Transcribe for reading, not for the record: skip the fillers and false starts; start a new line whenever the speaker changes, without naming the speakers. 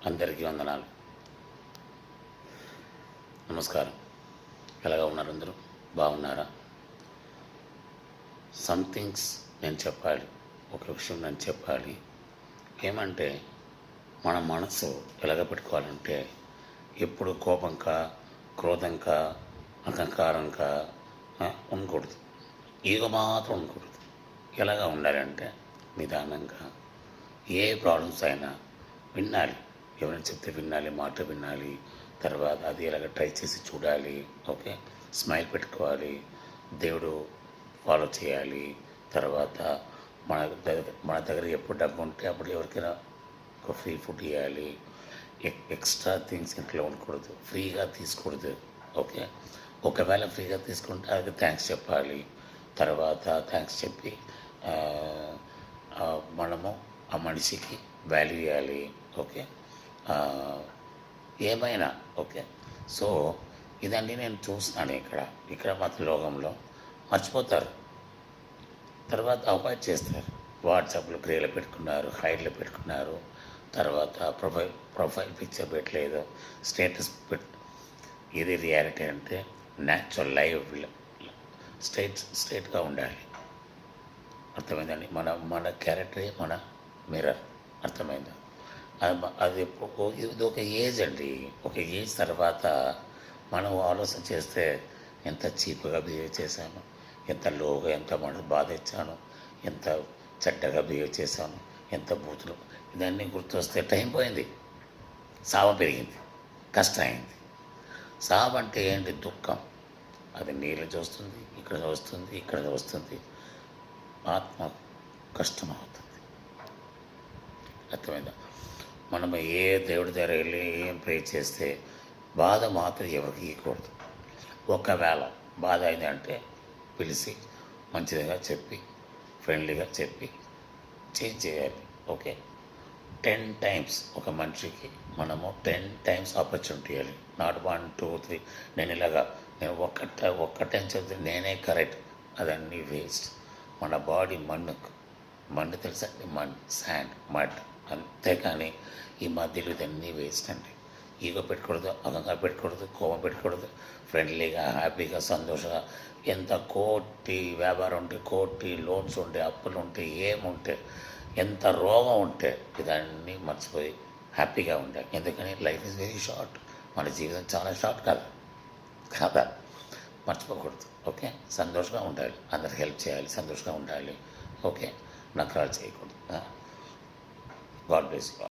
అందరికీ వందనాలు. నమస్కారం. ఎలాగా ఉన్నారు అందరూ? బాగున్నారా? సంథింగ్స్ నేను చెప్పాలి. ఒక విషయం నేను చెప్పాలి. ఏమంటే మన మనసు ఎలాగ పెట్టుకోవాలంటే ఎప్పుడు కోపంకా, క్రోధంకా, అహంకారంకా ఉండకూడదు. ఈగో మాత్రం ఉండకూడదు. ఎలాగా ఉండాలంటే నిదానంగా ఏ ప్రాబ్లమ్స్ అయినా వినాలి. ఎవరైనా చెప్తే వినాలి, మాట వినాలి. తర్వాత అది ఎలాగ ట్రై చేసి చూడాలి. ఓకే, స్మైల్ పెట్టుకోవాలి. దేవుడు ఫాలో చేయాలి. తర్వాత మన దగ్గర ఎప్పుడు డబ్బు ఉంటే అప్పుడు ఎవరికైనా ఒక ఫ్రీ ఫుడ్ ఇవ్వాలి. ఎక్స్ట్రా థింగ్స్ ఇంట్లో ఉండకూడదు. ఫ్రీగా తీసుకోకూడదు. ఓకే, ఒకవేళ ఫ్రీగా తీసుకుంటే అది థ్యాంక్స్ చెప్పాలి. తర్వాత థ్యాంక్స్ చెప్పి మనము ఆ మనిషికి వాల్యూ ఇవ్వాలి. ఓకే, ఏమైనా ఓకే. సో ఇదండి నేను చూస్తున్నాను. ఇక్కడ మాత్రం లోకంలో మర్చిపోతారు. తర్వాత అవాయిడ్ చేస్తారు. వాట్సాప్లో గ్రేలో పెట్టుకున్నారు, హైడ్లో పెట్టుకున్నారు. తర్వాత ప్రొఫైల్ పిక్చర్ పెట్టలేదు, స్టేటస్ ఇది రియాలిటీ అంటే న్యాచురల్ లైవ్ స్ట్రైట్గా ఉండాలి. అర్థమైందండి? మన క్యారెక్టరే మన మిర్రర్. అర్థమైందా? అది ఇది ఒక ఏజ్ అండి. ఒక ఏజ్ తర్వాత మనం ఆలోచన చేస్తే ఎంత చీప్గా బిహేవ్ చేశాను, ఎంత లోగా, ఎంత బాధ ఇచ్చాను, ఎంత చెడ్డగా బిహేవ్ చేశాను, ఎంత బూతులు, ఇదన్నీ గుర్తొస్తే టైం పోయింది. సావం పెరిగింది, కష్టం అయింది. సావం అంటే ఏంటి? దుఃఖం. అది నీళ్ళు చూస్తుంది, ఇక్కడ వస్తుంది, ఇక్కడ వస్తుంది. ఆత్మ కష్టం అవుతుంది. అర్థమైందా? మనం ఏ దేవుడి దగ్గర వెళ్ళి ఏం ప్రే చేస్తే బాధ మాత్రం ఎవరికి ఇవ్వకూడదు. ఒకవేళ బాధ అయింది అంటే పిలిచి మంచిదిగా చెప్పి, ఫ్రెండ్లీగా చెప్పి చేంజ్ చేయాలి. ఓకే, 10 times ఒక మనిషికి మనము 10 times ఆపర్చునిటీ ఇవ్వాలి. నాట్ 1, 2, 3. నేను ఒక్క టైం చెప్తే నేనే కరెక్ట్, అదన్నీ వేస్ట్. మన బాడీ మన్ను తెలుసా? Sand, mud. అంతేకాని ఈ మధ్యలో ఇదన్నీ వేస్ట్ అండి. ఈగో పెట్టుకూడదు, అహంగా పెట్టుకూడదు, కోపం పెట్టుకూడదు. ఫ్రెండ్లీగా, హ్యాపీగా, సంతోషంగా. ఎంత కోటి వ్యాపారం ఉంటే, కోటి లోన్స్ ఉంటే, అప్పులు ఉంటే, ఏముంటే, ఎంత రోగం ఉంటే ఇదన్నీ మర్చిపోయి హ్యాపీగా ఉండాలి. ఎందుకని లైఫ్ ఈజ్ వెరీ షార్ట్. మన జీవితం చాలా షార్ట్ కదా. మర్చిపోకూడదు. ఓకే, సంతోషంగా ఉండాలి, అందరికి హెల్ప్ చేయాలి, సంతోషంగా ఉండాలి. ఓకే, నకరాలు చేయకూడదు. God bless you.